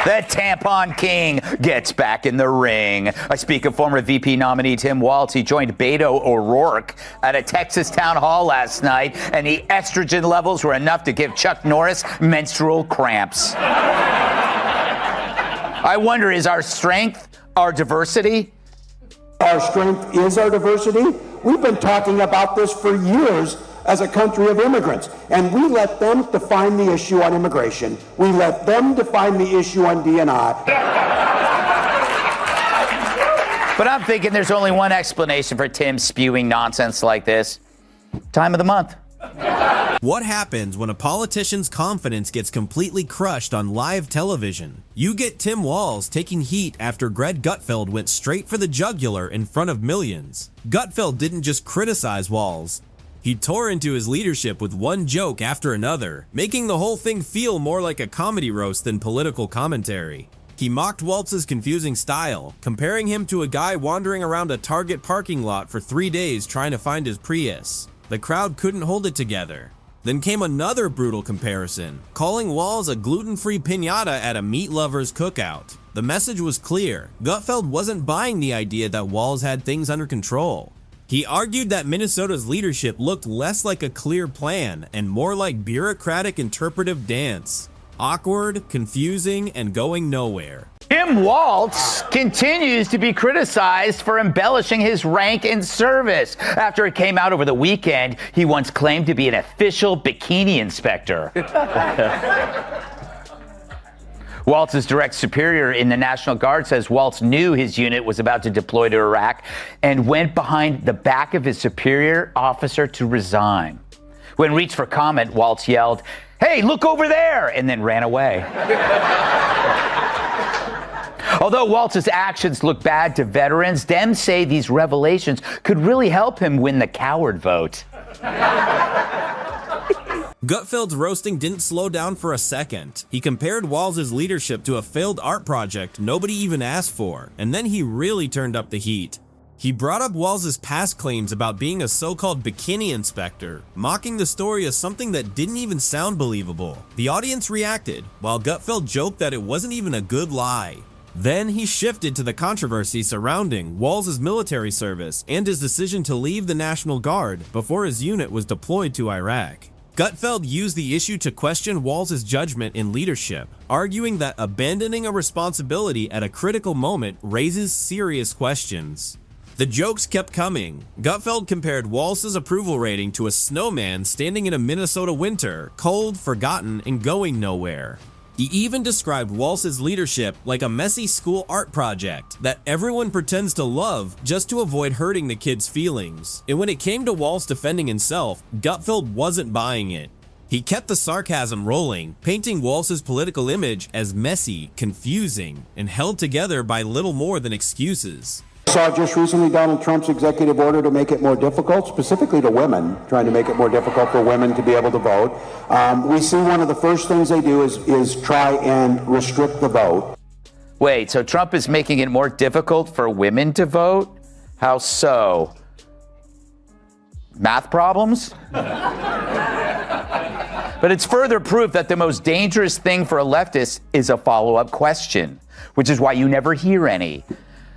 The tampon king gets back in the ring. I speak of former VP nominee Tim Walz. He joined Beto O'Rourke at a Texas town hall last night, and the estrogen levels were enough to give Chuck Norris menstrual cramps. I wonder, is our strength our diversity? Our strength is our diversity. We've been talking about this for years as a country of immigrants, and we let them define the issue on immigration. We let them define the issue on D&I. But I'm thinking there's only one explanation for Tim spewing nonsense like this. Time of the month. What happens when a politician's confidence gets completely crushed on live television? You get Tim Walz taking heat after Greg Gutfeld went straight for the jugular in front of millions. Gutfeld didn't just criticize Walz. He tore into his leadership with one joke after another, making the whole thing feel more like a comedy roast than political commentary. He mocked Walz's confusing style, comparing him to a guy wandering around a Target parking lot for 3 days trying to find his Prius. The crowd couldn't hold it together. Then came another brutal comparison, calling Walz a gluten-free piñata at a meat lover's cookout. The message was clear. Gutfeld wasn't buying the idea that Walz had things under control. He argued that Minnesota's leadership looked less like a clear plan and more like bureaucratic interpretive dance. Awkward, confusing, and going nowhere. Tim Walz continues to be criticized for embellishing his rank in service. After it came out over the weekend, he once claimed to be an official bikini inspector. Walz's direct superior in the National Guard says Walz knew his unit was about to deploy to Iraq and went behind the back of his superior officer to resign. When reached for comment, Walz yelled, "Hey, look over there," and then ran away. Although Walz's actions look bad to veterans, Dems say these revelations could really help him win the coward vote. Gutfeld's roasting didn't slow down for a second. He compared Walz's leadership to a failed art project nobody even asked for, and then he really turned up the heat. He brought up Walz's past claims about being a so-called bikini inspector, mocking the story as something that didn't even sound believable. The audience reacted, while Gutfeld joked that it wasn't even a good lie. Then he shifted to the controversy surrounding Walz's military service and his decision to leave the National Guard before his unit was deployed to Iraq. Gutfeld used the issue to question Walz's judgment in leadership, arguing that abandoning a responsibility at a critical moment raises serious questions. The jokes kept coming. Gutfeld compared Walz's approval rating to a snowman standing in a Minnesota winter, cold, forgotten, and going nowhere. He even described Walz's leadership like a messy school art project that everyone pretends to love just to avoid hurting the kids' feelings. And when it came to Walz defending himself, Gutfeld wasn't buying it. He kept the sarcasm rolling, painting Walz's political image as messy, confusing, and held together by little more than excuses. Saw just recently Donald Trump's executive order to make it more difficult, specifically to women, trying to make it more difficult for women to be able to vote. We see one of the first things they do is try and restrict the vote. Wait, so Trump is making it more difficult for women to vote? How so? Math problems? But it's further proof that the most dangerous thing for a leftist is a follow-up question, which is why you never hear any.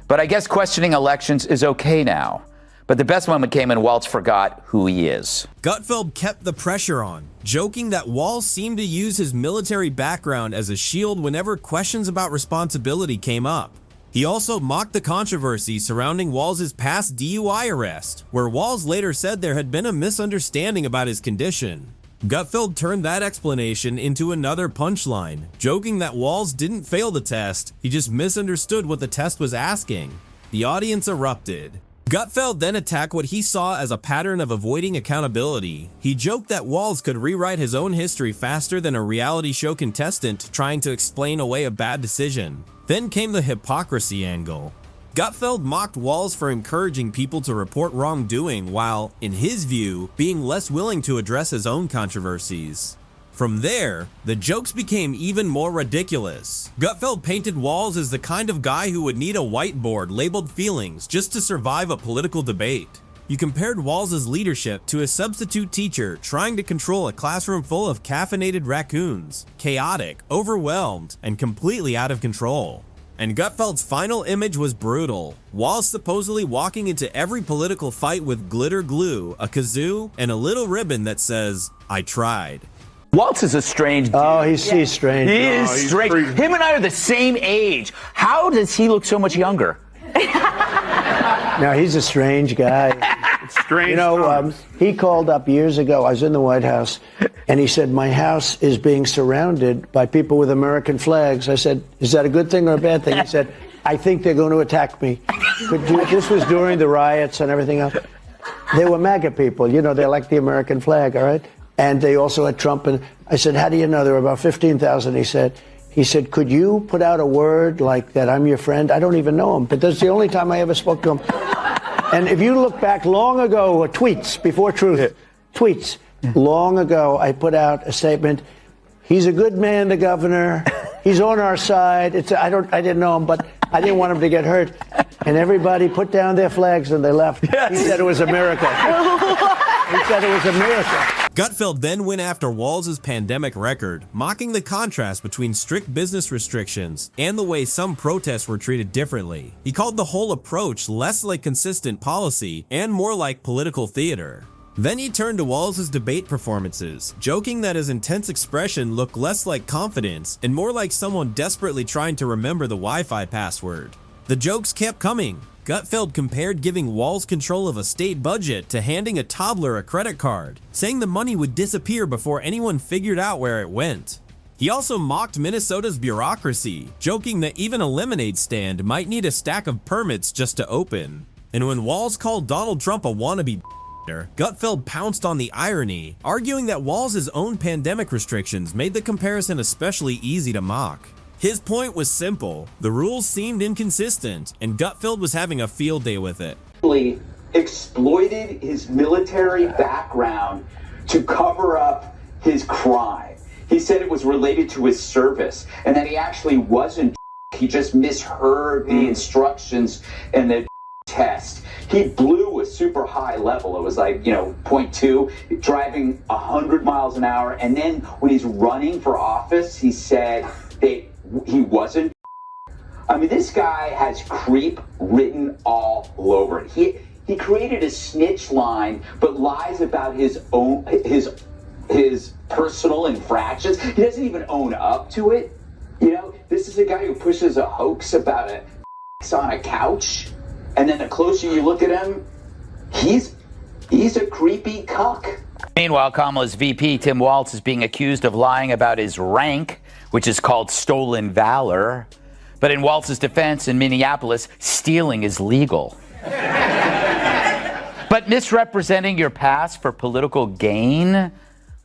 But I guess questioning elections is okay now. But the best moment came when Walz forgot who he is. Gutfeld kept the pressure on, joking that Walz seemed to use his military background as a shield whenever questions about responsibility came up. He also mocked the controversy surrounding Walz's past DUI arrest, where Walz later said there had been a misunderstanding about his condition. Gutfeld turned that explanation into another punchline, joking that Walz didn't fail the test, he just misunderstood what the test was asking. The audience erupted. Gutfeld then attacked what he saw as a pattern of avoiding accountability. He joked that Walz could rewrite his own history faster than a reality show contestant trying to explain away a bad decision. Then came the hypocrisy angle. Gutfeld mocked Walz for encouraging people to report wrongdoing while, in his view, being less willing to address his own controversies. From there, the jokes became even more ridiculous. Gutfeld painted Walz as the kind of guy who would need a whiteboard labeled feelings just to survive a political debate. You compared Walz's leadership to a substitute teacher trying to control a classroom full of caffeinated raccoons, chaotic, overwhelmed, and completely out of control. And Gutfeld's final image was brutal. Walz supposedly walking into every political fight with glitter glue, a kazoo, and a little ribbon that says, "I tried." Walz is a strange dude. Oh, he's strange. He is strange. Him and I are the same age. How does he look so much younger? No, he's a strange guy. Strange. You know, he called up years ago. I was in the White House, and he said, "My house is being surrounded by people with American flags." I said, "Is that a good thing or a bad thing?" He said, "I think they're going to attack me." This was during the riots and everything else. They were MAGA people. You know, they like the American flag, all right? And they also had Trump. And I said, "How do you know?" There were about 15,000, he said, "Could you put out a word like that I'm your friend?" I don't even know him, but that's the only time I ever spoke to him. And if you look back long ago, tweets, before Truth, tweets, long ago, I put out a statement. He's a good man, the governor. He's on our side. I didn't know him, but I didn't want him to get hurt. And everybody put down their flags and they left. Yes. He said it was a miracle. He said it was a miracle. Gutfeld then went after Walz's pandemic record, mocking the contrast between strict business restrictions and the way some protests were treated differently. He called the whole approach less like consistent policy and more like political theater. Then he turned to Walz's debate performances, joking that his intense expression looked less like confidence and more like someone desperately trying to remember the Wi-Fi password. The jokes kept coming. Gutfeld compared giving Walz control of a state budget to handing a toddler a credit card, saying the money would disappear before anyone figured out where it went. He also mocked Minnesota's bureaucracy, joking that even a lemonade stand might need a stack of permits just to open. And when Walz called Donald Trump a wannabe Gutfeld pounced on the irony, arguing that Walz's own pandemic restrictions made the comparison especially easy to mock. His point was simple. The rules seemed inconsistent, and Gutfeld was having a field day with it. He exploited his military background to cover up his crime. He said it was related to his service, and that he actually wasn't. He just misheard the instructions and the test. He blew a super high level. It was like, 0.2, driving 100 miles an hour. And then when he's running for office, he said that he wasn't. I mean, this guy has creep written all over it. He created a snitch line, but lies about his personal infractions. He doesn't even own up to it. This is a guy who pushes a hoax about a on a couch. And then the closer you look at him, he's a creepy cuck. Meanwhile, Kamala's VP, Tim Walz, is being accused of lying about his rank, which is called stolen valor. But in Walz's defense in Minneapolis, stealing is legal. But misrepresenting your past for political gain?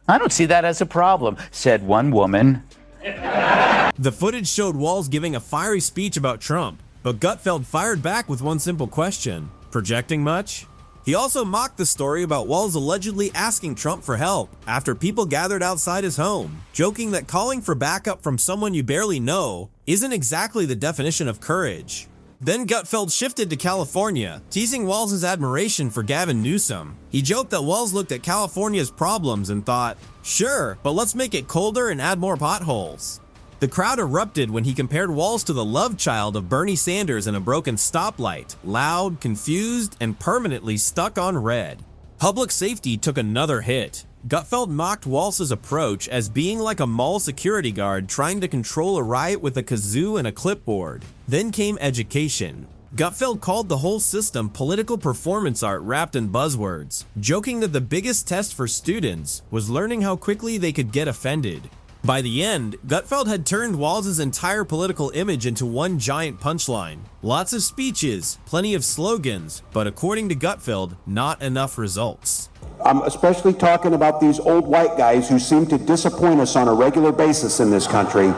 I don't see that as a problem, said one woman. The footage showed Walz giving a fiery speech about Trump. But Gutfeld fired back with one simple question. Projecting much? He also mocked the story about Walz allegedly asking Trump for help after people gathered outside his home, joking that calling for backup from someone you barely know isn't exactly the definition of courage. Then Gutfeld shifted to California, teasing Walz's admiration for Gavin Newsom. He joked that Walz looked at California's problems and thought, sure, but let's make it colder and add more potholes. The crowd erupted when he compared Walz to the love child of Bernie Sanders in a broken stoplight, loud, confused, and permanently stuck on red. Public safety took another hit. Gutfeld mocked Walz's approach as being like a mall security guard trying to control a riot with a kazoo and a clipboard. Then came education. Gutfeld called the whole system political performance art wrapped in buzzwords, joking that the biggest test for students was learning how quickly they could get offended. By the end, Gutfeld had turned Walz's entire political image into one giant punchline. Lots of speeches, plenty of slogans, but according to Gutfeld, not enough results. I'm especially talking about these old white guys who seem to disappoint us on a regular basis in this country.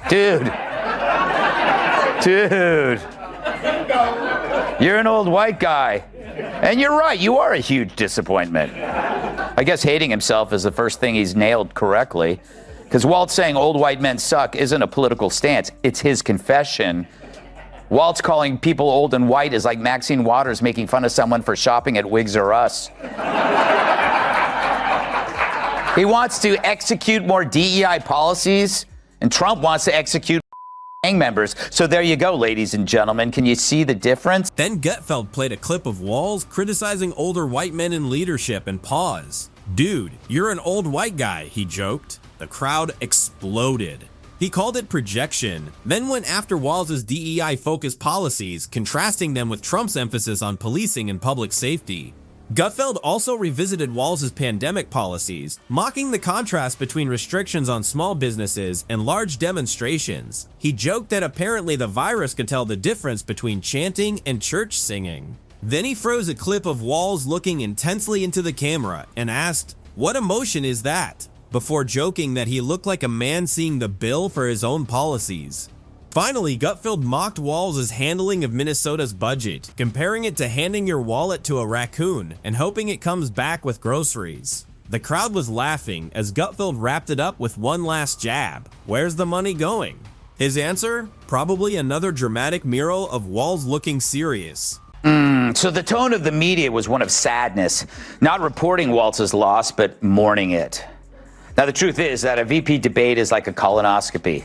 Dude. You're an old white guy. And you're right, you are a huge disappointment. I guess hating himself is the first thing he's nailed correctly. Because Walz saying old white men suck isn't a political stance. It's his confession. Walz calling people old and white is like Maxine Waters making fun of someone for shopping at Wigs R Us. He wants to execute more DEI policies, and Trump wants to execute gang members. So there you go, ladies and gentlemen. Can you see the difference? Then Gutfeld played a clip of Walz criticizing older white men in leadership and paused. "Dude, you're an old white guy," he joked. The crowd exploded. He called it projection, then went after Walz's DEI-focused policies, contrasting them with Trump's emphasis on policing and public safety. Gutfeld also revisited Walz's pandemic policies, mocking the contrast between restrictions on small businesses and large demonstrations. He joked that apparently the virus could tell the difference between chanting and church singing. Then he froze a clip of Walz looking intensely into the camera and asked, "What emotion is that?" before joking that he looked like a man seeing the bill for his own policies. Finally, Gutfeld mocked Walz's handling of Minnesota's budget, comparing it to handing your wallet to a raccoon and hoping it comes back with groceries. The crowd was laughing as Gutfeld wrapped it up with one last jab. Where's the money going? His answer? Probably another dramatic mural of Walz looking serious. So the tone of the media was one of sadness, not reporting Walz's loss, but mourning it. Now, the truth is that a VP debate is like a colonoscopy.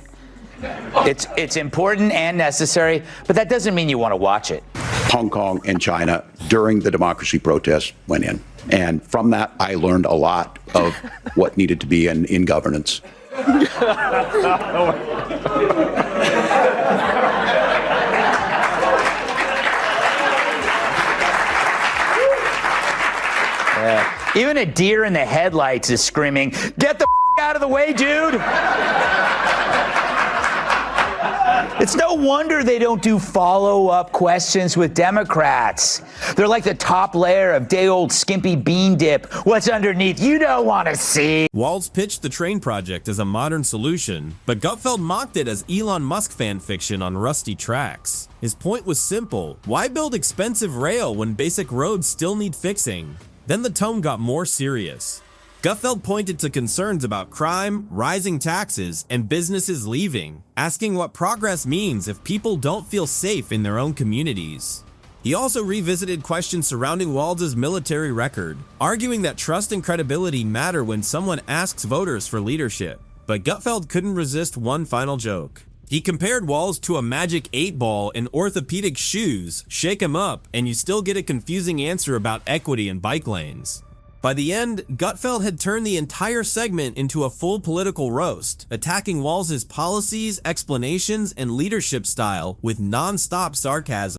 It's important and necessary, but that doesn't mean you want to watch it. Hong Kong and China during the democracy protests went in. And from that, I learned a lot of what needed to be in governance. Yeah. Even a deer in the headlights is screaming, "Get the out of the way, dude!" It's no wonder they don't do follow-up questions with Democrats. They're like the top layer of day-old skimpy bean dip. What's underneath? You don't want to see. Walz pitched the train project as a modern solution, but Gutfeld mocked it as Elon Musk fan fiction on rusty tracks. His point was simple: why build expensive rail when basic roads still need fixing? Then the tone got more serious. Gutfeld pointed to concerns about crime, rising taxes, and businesses leaving, asking what progress means if people don't feel safe in their own communities. He also revisited questions surrounding Walz's military record, arguing that trust and credibility matter when someone asks voters for leadership. But Gutfeld couldn't resist one final joke. He compared Walz to a magic 8-ball in orthopedic shoes. Shake him up, and you still get a confusing answer about equity and bike lanes. By the end, Gutfeld had turned the entire segment into a full political roast, attacking Walz's policies, explanations, and leadership style with non-stop sarcasm.